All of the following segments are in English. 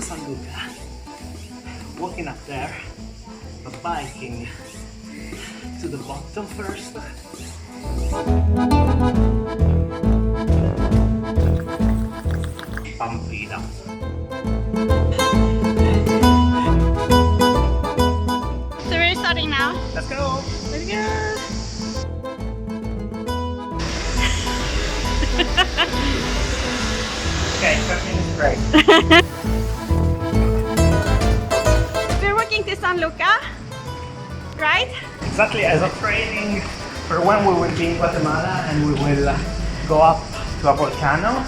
to San Luca, walking up there, but biking to the bottom first. Pampida. So we're starting now. Let's go! Let's go! Okay, 5 minutes break. We're walking to San Luca, right? Exactly as a training for when we will be in Guatemala and we will go up to a volcano.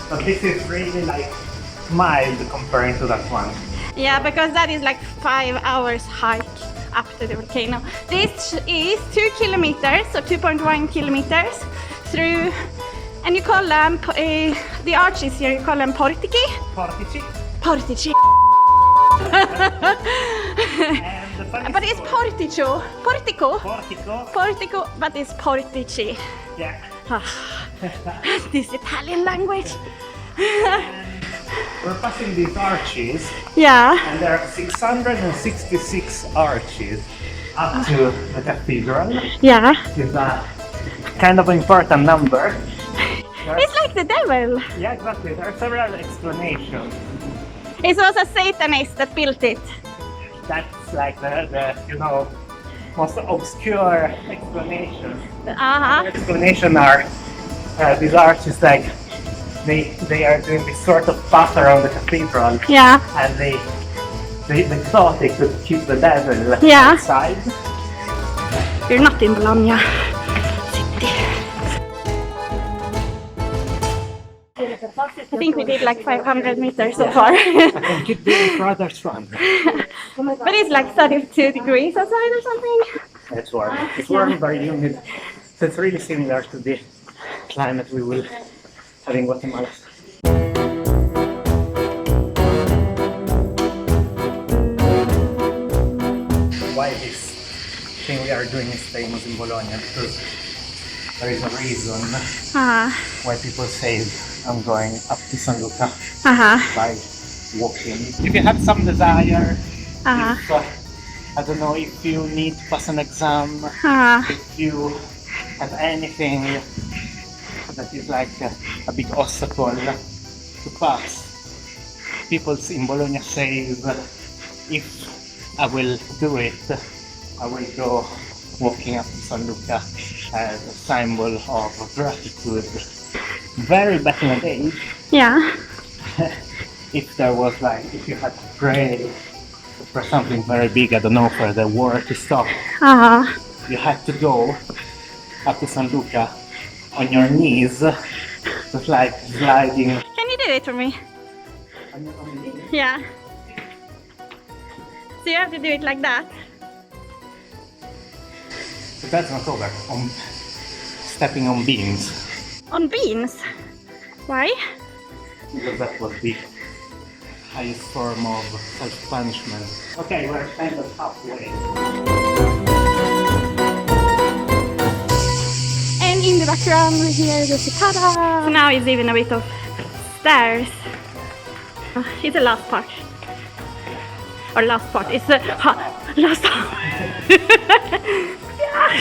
But this is really like mild comparing to that one. Yeah, because that is like 5 hours hike up to the volcano. This is 2 kilometers, so 2.1 kilometers through, and you call them, the arches here, you call them portici? Portici. Portici. And the funny But it's story- portico. Portico. Portico. Portico, but it's portici. Yeah. This Italian language. We're passing these arches, Yeah. and there are 666 arches up to the cathedral. Yeah. It's a kind of important number. It's like the devil. Yeah, exactly. There are several explanations. It was a Satanist that built it. That's like the most obscure explanation. Uh-huh. The explanation are these arches like they are doing this sort of path around the cathedral, Yeah. and they thought they could keep the devil Yeah. outside. You're not in Bologna city. I think we did like 500 meters so far. I can keep doing further run. But it's like 32 degrees outside or something. It's warm. It's warm, very humid. So it's really similar to the climate we will have in Guatemala. Why this thing we are doing is famous in Bologna? Because there is a reason Uh-huh. why people say I'm going up to San Luca Uh-huh. by walking. If you have some desire, Uh-huh. if, I don't know, if you need to pass an exam, Uh-huh. if you have anything that is like a big obstacle to pass, people in Bologna say that if I will do it, I will go walking up to San Luca as a symbol of gratitude. Very back in the day, Yeah. if there was like, if you had to pray for something very big, I don't know, for the war to stop, Uh-huh. you had to go up to San Luca on your knees, just like sliding. Can you do it for me? on your knees. Yeah. So you have to do it like that. But that's not over. On stepping on beams, On beans. Why? because that was the highest form of self-punishment. Okay, we're kind of halfway. And in the background here there's a tada! So now it's even a bit of stairs. It's the last part. Or last part. It's the last part. Yeah.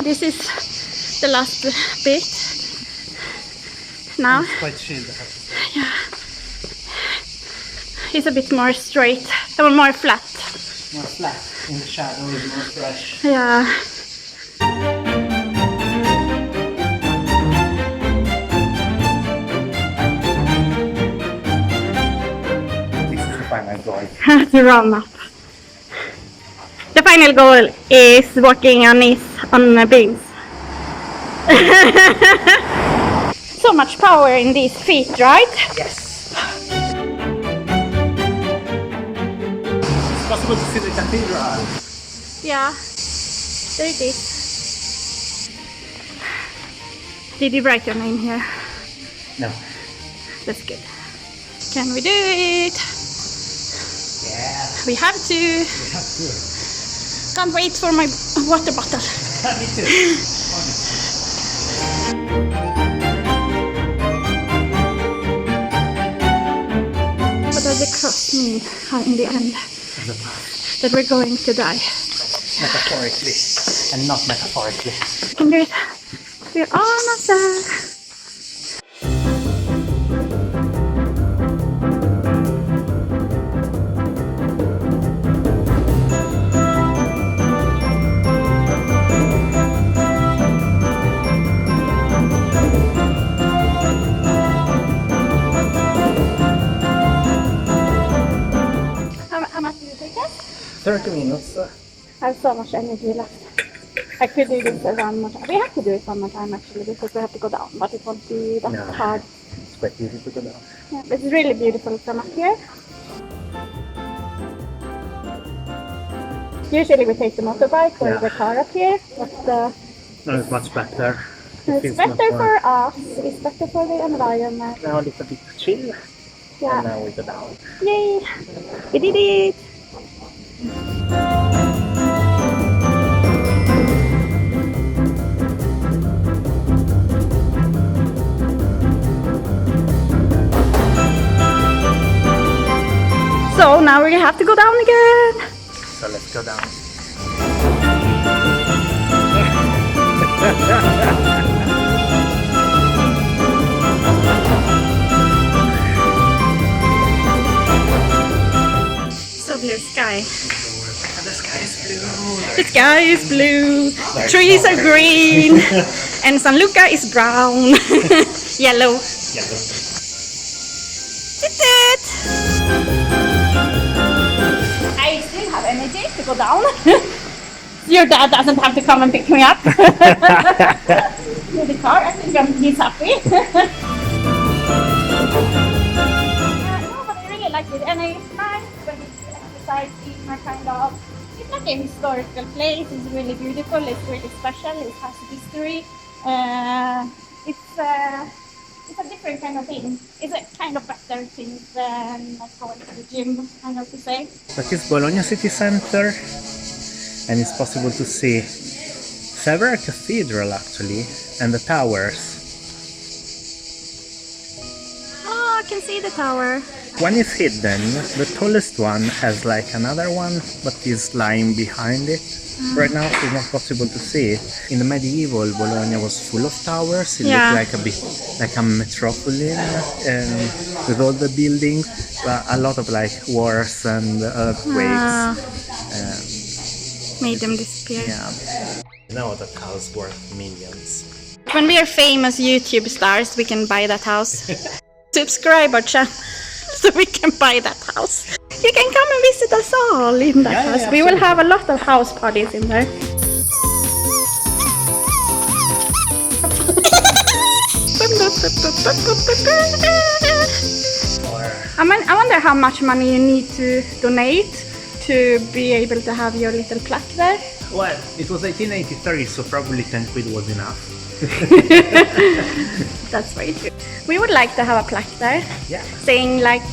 This is the last bit. Now It's quite chill. it's a bit more straight, or more flat. More flat in the shadows, more fresh. Yeah. This is the final goal. To run up. The final goal is walking on knees on beams. So much power in these feet, right? Yes. It's possible to see the cathedral. Yeah. There it is. Did you write your name here? No. That's good. Can we do it? Yeah. We have to. Can't wait for my water bottle. Me too. What does it cost me in the end? That we're going to die. Metaphorically, and not metaphorically. We can do it. We're almost there. How much did you take it? 30 minutes. I have so much energy left. I could do this one more time. We have to do it one more time actually because we have to go down, but it won't be that hard. It's quite easy to go down. Yeah, it's really beautiful from up here. Usually we take the motorbike or the car up here, but No, it's much better. it's better for us, it's better for the environment. Now a little bit chill. Yeah. And now we go down. Yay! We did it! So now we have to go down again. So let's go down. So blue sky. And the sky is blue. The sky is blue. Trees are green. And San Luca is brown. Yellow. Yellow. That's it. I still have energy to go down. Your dad doesn't have to come and pick me up. With the car, I think he's happy. No, but I really like it, and it's nice when it's exercise in a kind of. It's like a historical place. It's really beautiful. It's really special. It has history. It's a different kind of thing. It's a kind of better thing than like going to the gym, I have to say. That is Bologna city center, and it's possible to see several cathedrals actually, and the towers. Oh, I can see the tower. One is hidden, the tallest one has like another one, but is lying behind it. Right now it's not possible to see it. In the medieval, Bologna was full of towers. It looked like a bit like a metropolis with all the buildings, but a lot of like wars and earthquakes. Made them disappear. Yeah. You know that house worth millions. When we are famous YouTube stars, we can buy that house. Subscribe our channel so we can buy that house. You can come and visit us all in that house. Yeah, we will have a lot of house parties in there. I wonder how much money you need to donate to be able to have your little plaque there. Well, it was 1883, so probably 10 quid was enough. That's very true. We would like to have a plaque there, saying like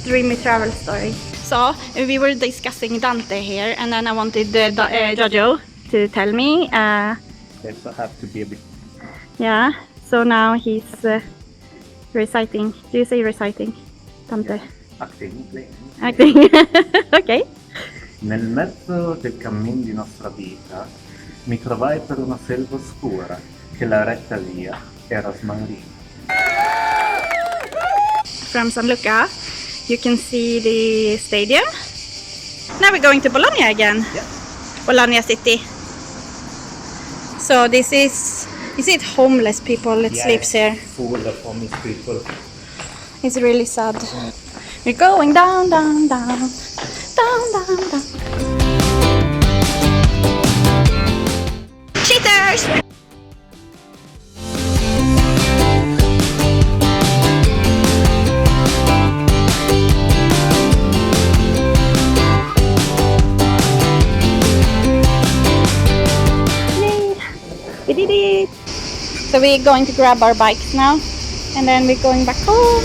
dreamy travel story. So we were discussing Dante here, and then I wanted Jojo to tell me. They also have to be a bit. Yeah. So now he's reciting. Do you say reciting, Dante? Acting. Acting. Okay. Nel mezzo del cammin di nostra vita mi trovai per una selva oscura che la retta via era smarrita. From San Luca, you can see the stadium. Now we're going to Bologna again. Yeah. Bologna city. So this is it homeless people that sleeps here? Full of homeless people. It's really sad. We're going down, down, down, down, down, down. Cheaters! Yay! We did it! So we're going to grab our bikes now, and then we're going back home.